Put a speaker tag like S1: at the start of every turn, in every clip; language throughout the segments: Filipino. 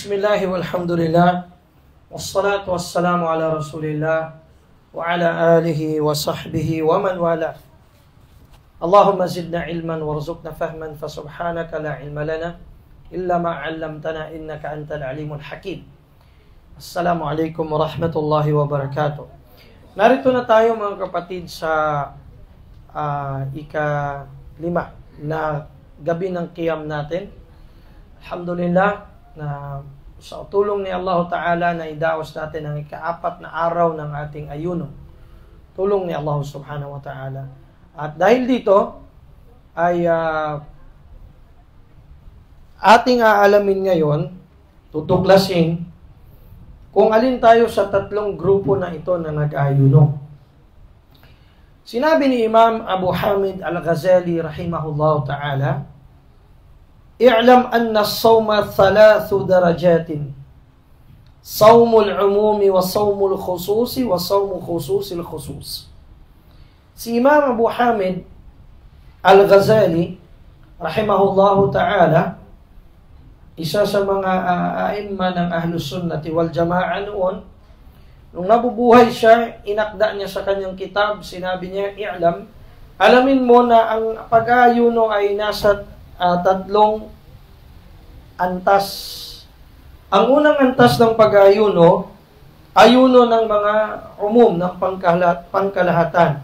S1: Bismillah walhamdulillah wassalatu wassalamu ala rasulillah wa ala alihi wa sahbihi wa man wala. Allahumma zidna ilman warzuqna fahman fasubhanaka la ilma lana illa ma 'allamtana innaka antal alimul hakim. Assalamu alaikum warahmatullahi wabarakatuh. Narito na tayo mga kapatid sa ika-5 na gabi ng qiyam natin. Alhamdulillah na sa tulong ni Allah Ta'ala na idaos natin ang ika-4 na araw ng ating ayuno. Tulong ni Allah Subhanahu wa Ta'ala. At dahil dito ay ating aalamin ngayon, tutuklasin kung alin tayo sa 3 grupo na ito na nag-ayuno. Sinabi ni Imam Abu Hamid Al-Ghazali rahimahullah ta'ala, i'lam anna as-sawma 3 darajatin. Sawmul umumi wa sawmul khususi wa sawmul khususil khusus. Si Imam Abu Hamid Al-Ghazali rahimahullah ta'ala, isa sa mga aimma ng Ahlus Sunnati wal Jama'a noon, nung nabubuhay siya, inakda niya sa kanyang kitab, sinabi niya, i'lam, alamin mo na ang pag-ayuno ay nasa 3 antas. Ang unang antas ng pag-ayuno, ayuno ng mga umum, ng pangkalahatan.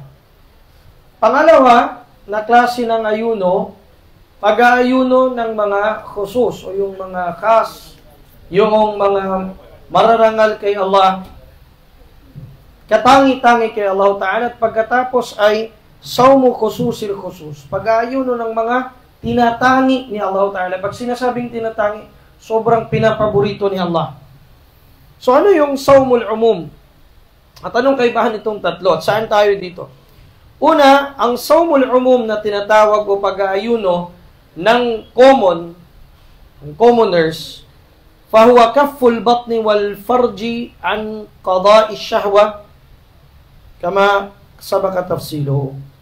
S1: Pangalawa, na klase ng ayuno, pag-aayuno ng mga khusus o yung mga khas, yung mga mararangal kay Allah, katangi-tangi kay Allah Ta'ala, at pagkatapos ay sawmu khususil khusus, pag-aayuno ng mga tinatangi ni Allah Ta'ala. Pag sinasabing tinatangi, sobrang pinapaborito ni Allah. So ano yung sawmul umum? At anong kaibahan itong 3? At saan tayo dito? Una, ang sawmul umum na tinatawag o pag-aayuno ng commoners, fahuwa kafful batni wal farji an qada'i syahwa kama sabaka tafsiluhu.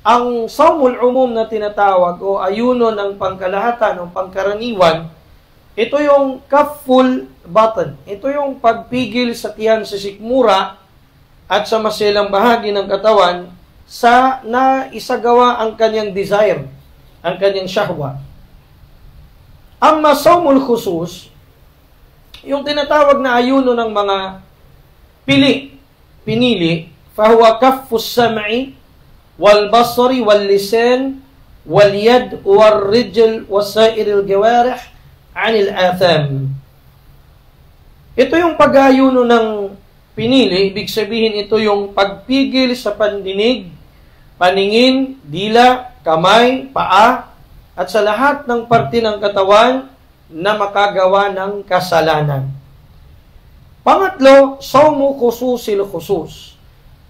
S1: Ang sawmul umum na tinatawag o ayuno ng pangkalahatan o pangkaraniwan, ito yung kafful batn. Ito yung pagpigil sa tiyan sa sikmura at sa masilang bahagi ng katawan sa na isagawa ang kanyang desire, ang kanyang syahwa. Ang sawmul khusus, yung tinatawag na ayuno ng mga pinili, fahuwa kaffus sam'i wal basri wal lisan wal yad wal rijl wasairil jawarih anil atham. Ito yung pag-ayuno ng pinili, ibig sabihin ito yung pagpigil sa pandinig, paningin, dila, kamay, paa, at sa lahat ng parte ng katawan na makagawa ng kasalanan. Pangatlo, sawmu khususil khusus.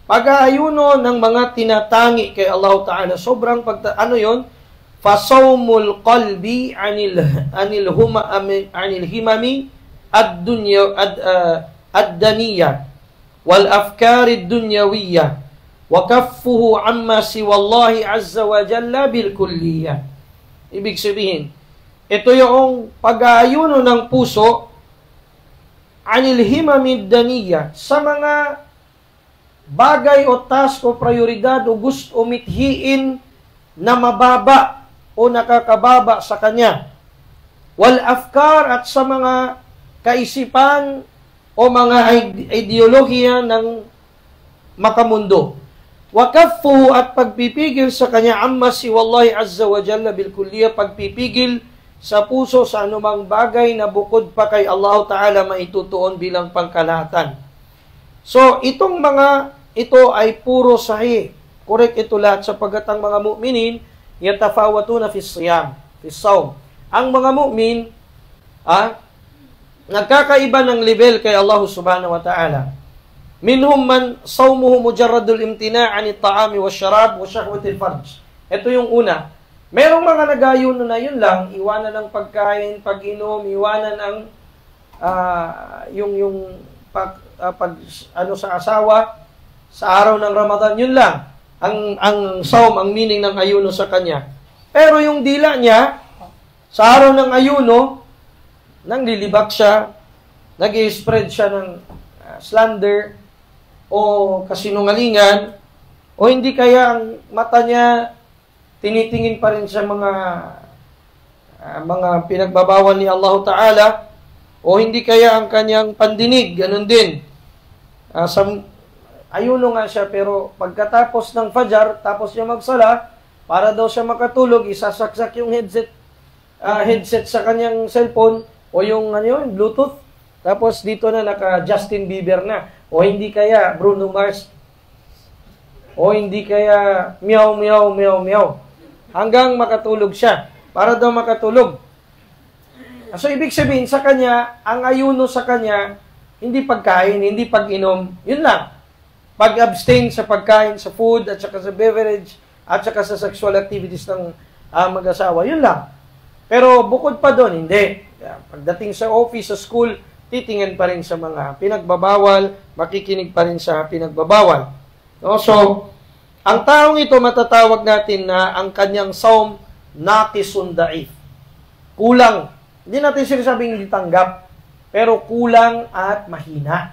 S1: Pag-aayuno ng mga tinatangi kay Allah Ta'ala. Sobrang ano yun? Fasawmul qalbi anil himami ad-daniyya wal afkari ad-dunyawiyya wa kaffuhu amma siwallahi azza wa jalla bil kulliyya. Ibig sabihin, ito yung pag-aayuno ng puso anil himami ad-daniyya sa mga bagay o task o prioridad o gusto o mithiin na mababa o nakakababa sa kanya. Wal afkar, at sa mga kaisipan o mga ideolohiya ng makamundo. Wakaffu, at pagpipigil sa kanya amma si wallahi azza wa jalla bil kulliya, pagpipigil sa puso sa anumang bagay na bukod pa kay Allah Ta'ala maitutuon bilang pangkalahatan. So, itong mga ito ay puro sahih. Correct ito lahat sapagkat ang mga mu'minin yatafawatuna fi siyam, fi sawm. Ang mga mu'min nagkakaiba ng level kay Allah Subhanahu wa Ta'ala. Minhum man sawmuhu mujarradul imtina' 'ani at-ta'ami wasyarab wa syahwatil farj. Ito yung una. Merong mga nag-ayuno na yun lang, iwanan ng pagkain, pag-inom, iwanan ang sa asawa sa araw ng Ramadan, yun lang ang sawm, ang meaning ng ayuno sa kanya. Pero yung dila niya sa araw ng ayuno, nanglilibak siya, nag-i-spread siya ng slander o kasinungalingan, o hindi kaya ang mata niya tinitingin pa rin sa mga pinagbabawal ni Allah Ta'ala, o hindi kaya ang kanyang pandinig, ganun din. Ayuno nga siya, pero pagkatapos ng Fajr, tapos niya magsala, para daw siya makatulog, isasaksak yung headset sa kanyang cellphone, o yung Bluetooth, tapos dito na naka Justin Bieber na, o hindi kaya Bruno Mars, o hindi kaya meow, meow, meow, meow, hanggang makatulog siya, para daw makatulog. So, ibig sabihin sa kanya, ang ayuno sa kanya, hindi pagkain, hindi pag-inom, yun lang. Pag-abstain sa pagkain, sa food, at saka sa beverage, at saka sa sexual activities ng mag-asawa, yun lang. Pero bukod pa doon, hindi. Pagdating sa office, sa school, titingin pa rin sa mga pinagbabawal, makikinig pa rin sa pinagbabawal. No? So, ang taong ito, matatawag natin na ang kanyang saum, naqisun da'if. Kulang. Hindi natin sinasabing hindi tanggap, pero kulang at mahina.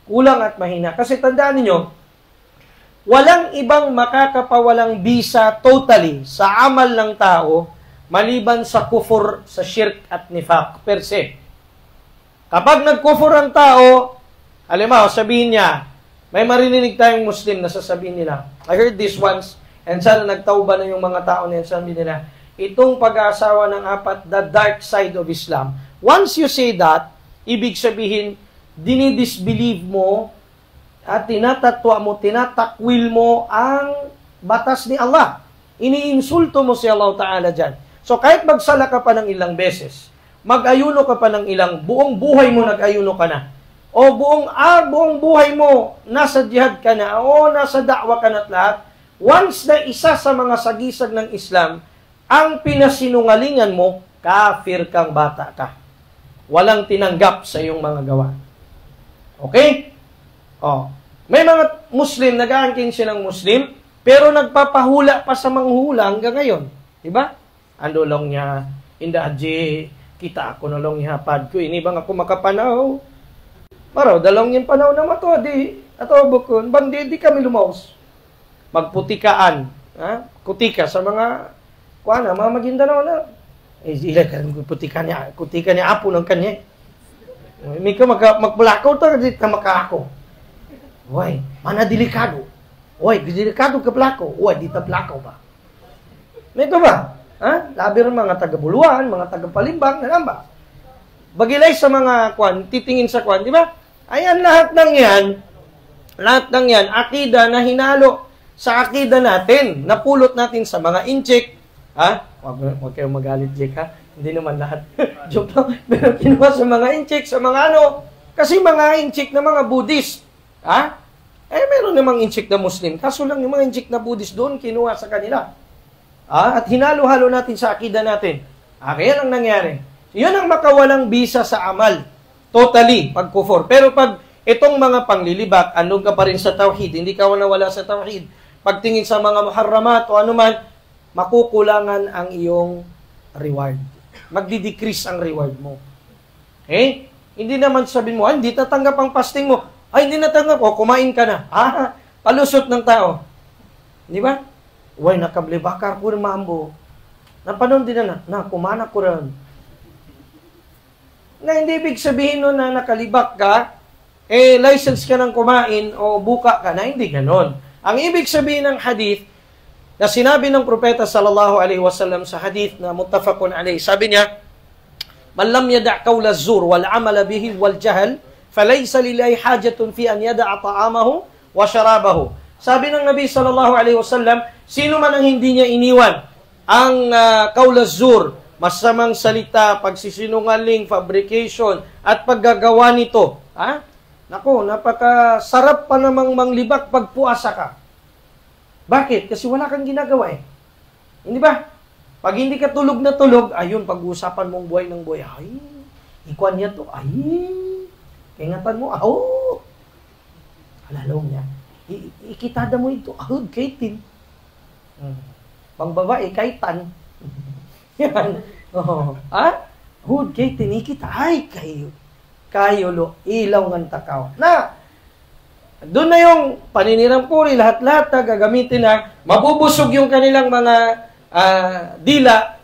S1: Kulang at mahina. Kasi tandaan niyo, walang ibang makakapawalang bisa totally sa amal ng tao maliban sa kufur, sa shirk at nifaq per se. Kapag nagkufur ang tao, halimbawa, sabihin niya, may marinig tayong Muslim na sasabihin nila, I heard this once, and sana nagtauba na yung mga tao na yan, sabihin nila, itong pag-aasawa ng apat, the dark side of Islam. Once you say that, ibig sabihin, dinidisbelieve mo at tinatatwa mo, tinatakwil mo ang batas ni Allah. Iniinsulto mo si Allah Ta'ala dyan. So kahit magsala ka pa ng ilang beses, mag-ayuno ka pa ng buong buhay mo nag-ayuno ka na, o buong buhay mo nasa jihad ka na, o nasa da'wa ka na at lahat, once na isa sa mga sagisag ng Islam, ang pinasinungalingan mo, kafir kang bata ka. Walang tinanggap sa iyong mga gawa. Okay? May mga Muslim, nag-aangkin silang Muslim, pero nagpapahula pa sa manghula hanggang ngayon. Diba? Ando lang niya, indaadji, kita ako na lang ihapad ko, inibang ako makapanaw. Maraw, dalawang yung panaw na mato, ato bukon, bandi, di kami lumaos. Magputikaan, kutika sa mga mga Maguindanao na. Sila kan kutika niya apo ng kanya. May ka magpulakaw ta kasi makako. Oy, mana delikado. Oy, delikado ka plako. Oy, di ta plakaw ba? May ka ba? Labi rin mga taga-Buluan, mga taga-Palimbang, ba? Bagilay sa mga titingin sa di ba? Ayan, lahat ng yan, akida na hinalo sa akida natin, napulot natin sa mga inchik. Huwag kayong magalit, Jake, ha? Hindi naman lahat. Joke lang. Pero kinuha sa mga inchik, sa mga kasi mga inchik na mga Buddhist, meron namang inchik na Muslim. Kaso lang yung mga inchik na Buddhist doon, kinuha sa kanila. At hinalo-halo natin sa akida natin. Kaya lang nangyari. Yun ang makawalang bisa sa amal. Totally, pag-kufur. Pero pag itong mga panglilibak, andun ka pa rin sa tawhid, hindi ka nawala sa tawhid. Pagtingin sa mga muharramat o anuman, makukulangan ang iyong reward. Magdi-decrease ang reward mo. Okay? Hindi naman sabihin mo, hindi tatanggap ang fasting mo. Hindi natanggap. Kumain ka na. Palusot ng tao. Di ba? Uy, nakablibakar ko rin maambo. Napanon din na kumana ko rin. Na hindi ibig sabihin nun na nakalibak ka, license ka ng kumain o buka ka na, hindi ganon. Ang ibig sabihin ng hadith, na sinabi ng propeta sallallahu alaihi wasallam sa hadith na muttafaqun alayhi, sabi niya, man lam yada' qawla az-zur wal 'amala bihi wal jahl falaysa lillahi hajatun fi an yada'a ta'amahu wa sharabahu. Sabi ng Nabi sallallahu alaihi wasallam, sino man ang hindi niya iniwan ang qawla az-zur, masamang salita, pagsisinungaling, fabrication at paggagawa nito, Nako, napakasarap pa namang manglibak pag puasa ka. Bakit? Kasi wala kang ginagawa eh. Hindi ba? Pag hindi ka tulog na tulog, ayun, pag-uusapan mong buhay ng buhay, ikuan niya to, ingatan mo, alalaw niya, ikitada mo ito, kaitin. Pang babae, kaitan. Yan. Hud kay tinikit, ay kayo lo, ilaw ng takaw. Na, doon na yung paninirang puri, lahat-lahat na gagamitin na, mabubusog yung kanilang mga dila,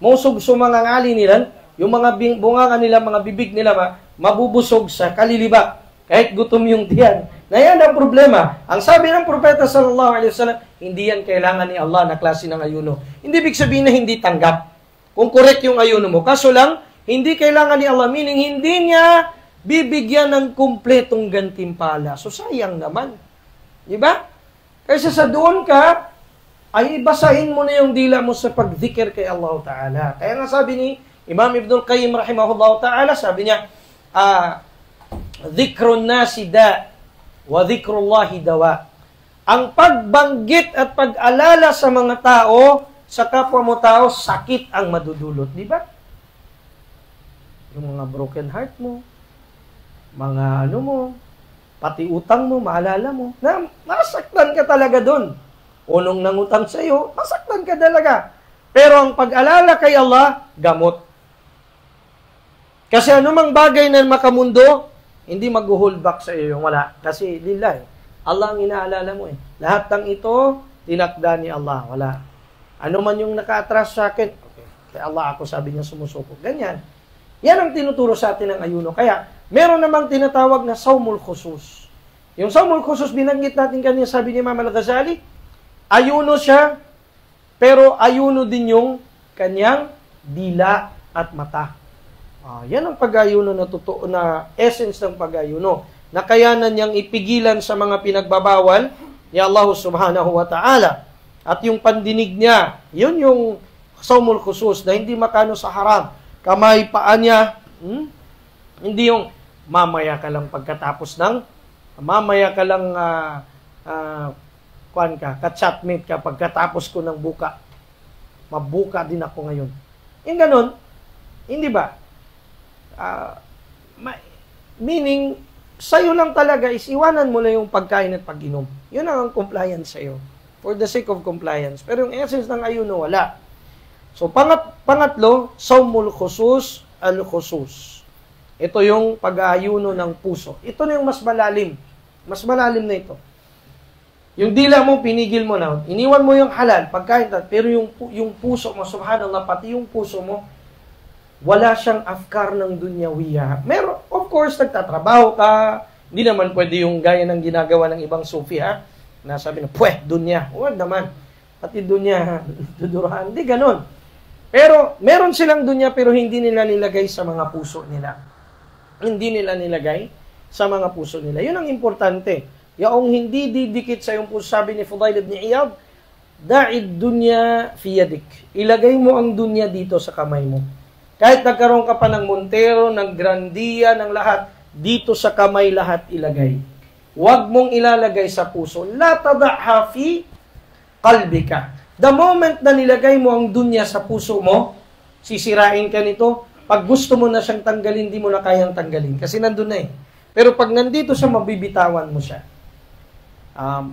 S1: musog sumangang ali nila, yung mga bunga nila, mga bibig nila, mabubusog sa kaliliba, kahit gutom yung tiyan. Na yan ang problema. Ang sabi ng Propeta sallallahu alaihi wasallam, hindi yan kailangan ni Allah na klase ng ayuno. Hindi ibig sabihin na hindi tanggap. Kung correct yung ayuno mo. Kaso lang, hindi kailangan ni Allah, meaning hindi niya bibigyan ng kumpletong gantimpala. So sayang naman. Diba? Kaysa sa doon ka, ay basahin mo na yung dila mo sa pagdikir kay Allah Ta'ala. Kaya nga sabi ni Imam Ibnul Qayyim rahimahullah Ta'ala, sabi niya, dhikrun nasi da' wa dhikrullahi dawa. Ang pagbanggit at pag-alala sa mga tao, sa kapwa mo tao, sakit ang madudulot. Di ba? Yung mga broken heart mo, mga pati utang mo, maalala mo, na masaktan ka talaga doon. Unong nangutang sa iyo, masaktan ka talaga. Pero ang pag-alala kay Allah, gamot. Kasi anumang bagay na makamundo, hindi mag-hold back sa iyo yung wala. Kasi lillah, Allah ang inaalala mo eh. Lahat ng ito, tinakda ni Allah. Wala. Ano man yung naka-atras sa akin, okay, kay Allah ako, sabi niya, sumusuko. Ganyan. Yan ang tinuturo sa atin ng ayuno. Kaya, meron namang tinatawag na saumul khusus. Yung saumul khusus, binanggit natin kanina, sabi ni Imam Al-Ghazali, ayuno siya, pero ayuno din yung kanyang dila at mata. Yan ang pag-ayuno na totoo na essence ng pag-ayuno. Na kayanan niyang ipigilan sa mga pinagbabawal ni Allah subhanahu wa ta'ala. At yung pandinig niya, yun yung saumul khusus na hindi makano sa haram. Kamay, paa niya, hindi yung mamaya ka lang pagkatapos ng, mamaya ka lang ka-chatmate ka pagkatapos ko ng buka. Mabuka din ako ngayon. Yung ganun, hindi ba? Meaning, sa'yo lang talaga is iwanan mo lang yung pagkain at pag-inom. Yun ang compliance sa'yo. For the sake of compliance. Pero yung essence ng ayuno, wala. So, pangatlo, saumul khusus, al-khusus. Ito yung pag-aayuno ng puso. Ito na yung mas malalim. Mas malalim na ito. Yung dila mo, pinigil mo na. Iniwan mo yung halal, pagkain, pero yung puso mo, subhanallah, pati yung puso mo, wala siyang afkar ng dunyawiya. Meron, of course, nagtatrabaho ka. Hindi naman pwede yung gaya ng ginagawa ng ibang sufi, na sabi na, dunya. Huwag naman. Pati dunya, dudurahan. Hindi ganun. Pero, meron silang dunya, pero hindi nila nilagay sa mga puso nila. Hindi nila nilagay sa mga puso nila. Yun ang importante. Yung hindi didikit sa iyong puso, sabi ni Fudail ibn Iyad, da'id dunya fi yadik. Ilagay mo ang dunya dito sa kamay mo. Kahit nagkaroon ka pa ng Montero, ng Grandia, ng lahat, dito sa kamay lahat ilagay. Huwag mong ilalagay sa puso. La tada'ha fi qalbika. The moment na nilagay mo ang dunya sa puso mo, sisirain ka nito. Pag gusto mo na siyang tanggalin, di mo na kayang tanggalin. Kasi nandun na eh. Pero pag nandito siya, mabibitawan mo siya.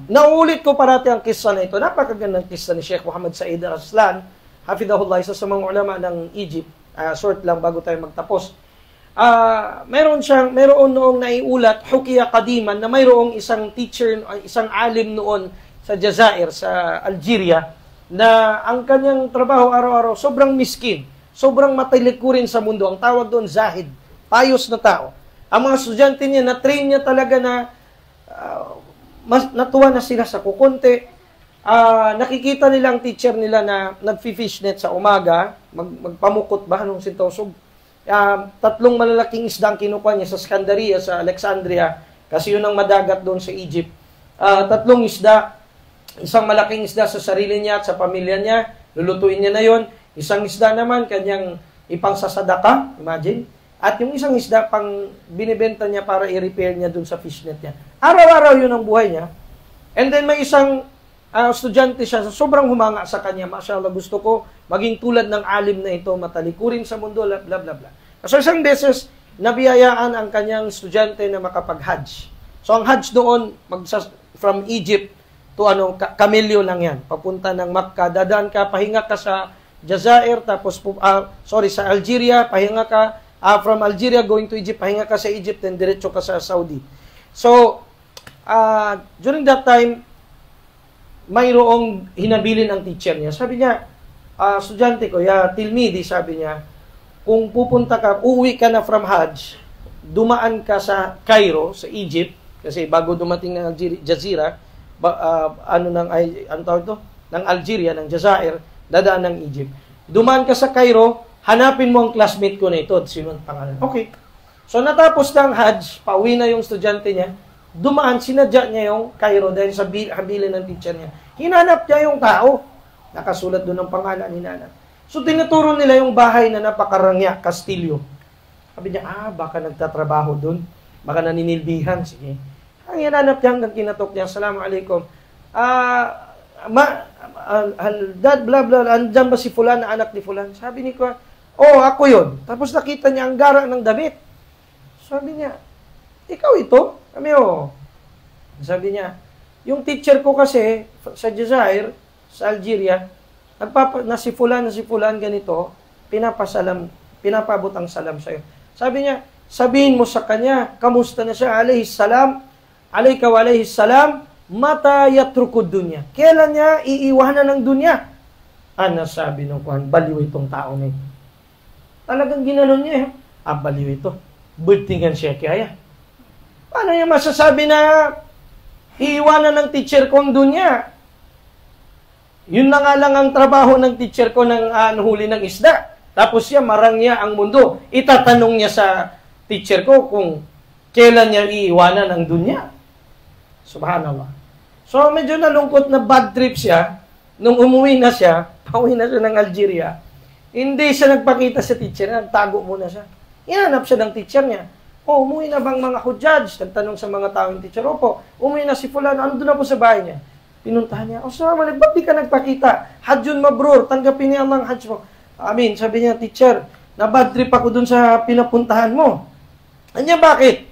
S1: Nauulit ko parati ang kisa na ito. Napakagandang kisa ni Sheikh Muhammad Said Al-Aslan, hafidahullah, isa sa mga ulama ng Egypt. Short lang bago tayo magtapos. Mayroon noong naiulat, hukiya kadiman, na mayroong isang teacher, isang alim noon sa Jazair, sa Algeria, na ang kanyang trabaho araw-araw, sobrang miskin, sobrang matalikurin sa mundo. Ang tawag doon, zahid, payos na tao. Ang mga estudyante niya, na-train niya talaga na natuwa na sila sa kukunti. Nakikita nilang teacher nila na nag-fishnet sa umaga, magpamukot ba nung sintosog. 3 malalaking isda ang kinukuha niya sa Scandaria, sa Alexandria, kasi yun ang madagat doon sa Egypt. 3 isda, isang malaking isda sa sarili niya at sa pamilya niya, lulutuin niya na yon. Isang isda naman, kanyang ipang sasadaka, imagine. At yung isang isda, pang binibenta niya para i-repair niya doon sa fishnet niya. Araw-araw yun ang buhay niya. And then may isang estudyante siya, sobrang humanga sa kanya. Mashallah, gusto ko maging tulad ng alim na ito, matalikurin sa mundo, bla bla bla. So isang beses, nabiyayaan ang kanyang estudyante na makapag-hajj. So ang hajj doon, from Egypt to Camelio lang yan, papunta ng Makkah, dadaan ka, pahinga ka sa Jazair, tapos sa Algeria, pahinga ka, from Algeria going to Egypt, pahinga ka sa Egypt, then diretso ka sa Saudi. So, during that time, mayroong hinabilin ang teacher niya. Sabi niya, estudyante ko, tilmidi, sabi niya, kung pupunta ka, uuwi ka na from Hajj, dumaan ka sa Cairo, sa Egypt, kasi bago dumating ng Jazeera, ng Algeria, ng Jazair, dadaan ng Egypt. Dumaan ka sa Cairo, hanapin mo ang classmate ko na ito. Sino ang pangalan? Okay. So, natapos ng Hajj, pauwi na yung estudyante niya, dumaan, sinadya niya yung Cairo dahil sa habilin ng teacher niya. Hinanap niya yung tao. Nakasulat doon ang pangalan, hinanap. So, tinuturo nila yung bahay na napakarangya, Castillo. Sabi niya, baka nagtatrabaho doon. Baka naninilbihan. Sige. Ang hinanap niya hanggang kinatok niya, Assalamualaikum. Dad, blah, blah, andyan ba si Fulan, na anak ni Fulan? Sabi ni ko, ako yun. Tapos nakita niya ang gara ng damit. Sabi niya, ikaw ito? Kami, Sabi niya, yung teacher ko kasi sa Jazair, sa Algeria, si Fulan ganito, pinapabot ang salam sa'yo. Sabi niya, sabihin mo sa kanya, kamusta na siya, alayhis salam, alayka wa alayhis salam, mata yatrukud dunya. Kailan niya iiwanan ng dunya? Sabi ng Kuhan, baliw itong tao na ito. Talagang ginanon niya. Baliw ito. Bultingan siya kaya. Paano niya masasabi na iiwanan ng teacher ko ang dunya? Yun na nga lang ang trabaho ng teacher ko ng huli ng isda. Tapos siya, marang niya ang mundo. Itatanong niya sa teacher ko kung kailan niya iiwanan ang dunya. Subhanallah. So, medyo nalungkot na bad trip siya. Nung umuwi na siya, pauwi na siya ng Algeria, hindi siya nagpakita sa teacher, nagtago muna siya. Inanap siya ng teacher niya. Umuwi na bang mga hujjaj? Nagtanong sa mga taong teacher, opo, umuwi na si Fulan, ano doon na po sa bahay niya? Pinuntahan niya, ba't di ka nagpakita? Hajjun mabrur, tanggapin niya ang hajj mo. Sabi niya, teacher, na bad trip ako doon sa pinapuntahan mo. Anya, bakit?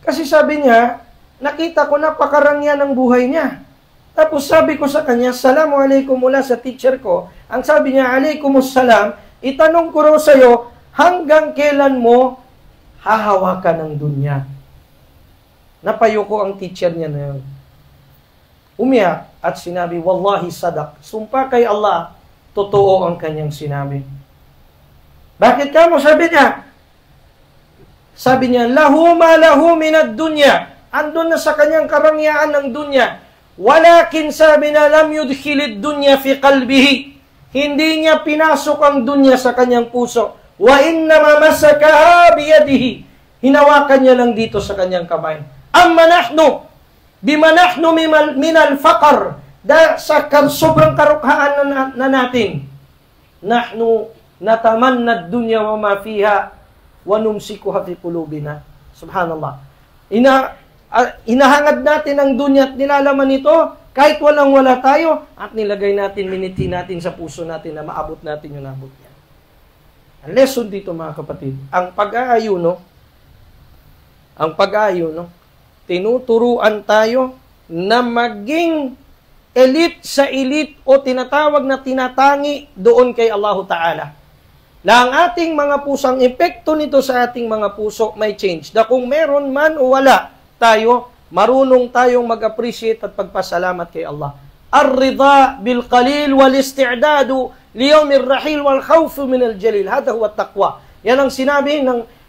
S1: Kasi sabi niya, nakita ko napakarangya ng buhay niya. Tapos sabi ko sa kanya, Assalamualaikum mula sa teacher ko. Ang sabi niya, Alaikumussalam, itanong ko raw sa'yo, hanggang kailan mo hahawakan ng dunya? Napayo ko ang teacher niya na yun. Umiyak at sinabi, Wallahi sadak, sumpa kay Allah, totoo ang kanyang sinabi. Bakit ka mo? Sabi niya, lahu ma lahu minad dunya. Andun na sa kanyang karangyaan ng dunya. Walakin sabi na lam yudkhilid dunya fi qalbihi. Hindi niya pinasok ang dunya sa kanyang puso. Wa innama masakaha biyadihi. Hinawakan niya lang dito sa kanyang kamay. Amma nahnu, bima nahnu minal faqar. Sa sobrang karukhaan na natin. Nahnu natamanna dunya wa ma fiha wa numsikuha fi qulubina. Subhanallah. Inahangad natin ang dunya at nilalaman ito kahit walang-wala tayo at nilagay natin, miniti natin sa puso natin na maabot natin yung nabot niya. Ang lesson dito mga kapatid, ang pag-aayuno, tinuturuan tayo na maging elite sa elite o tinatawag na tinatangi doon kay Allah Ta'ala. Na ang ating mga pusang epekto nito sa ating mga puso may change. Na kung meron man o wala tayo, marunong tayong mag-appreciate at pagpasalamat kay Allah. Ar-ridha bil qalil wal isti'dadu li yawmir rahil wal khawf min al jalil. Hada huwa taqwa. Yan ang sinabi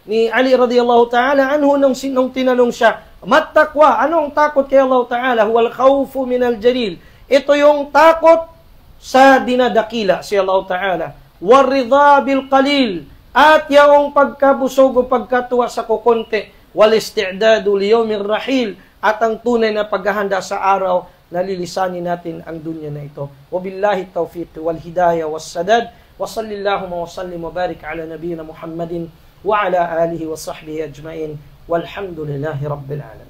S1: ni Ali radhiyallahu ta'ala anhu nung tinanong siya, "Mat taqwa? Anong takot kay Allah Ta'ala? Huwal khawf min al jalil." Ito yung takot sa dinadakila si Allah Ta'ala. War ridha bil qalil, at yung pagkabusog o pagkatuwa sa kukonte. Wal isti'dadu li yawmir rahil, at ang tunay na paghahanda sa araw na lilisanin natin ang dunya na ito. Wabillahi tawfiq wal hidayah was sadad. Wa sallallahu wa sallim wa barik ala nabiyyina Muhammadin wa ala alihi wa sahbihi ajma'in. Walhamdulillahi rabbil alamin.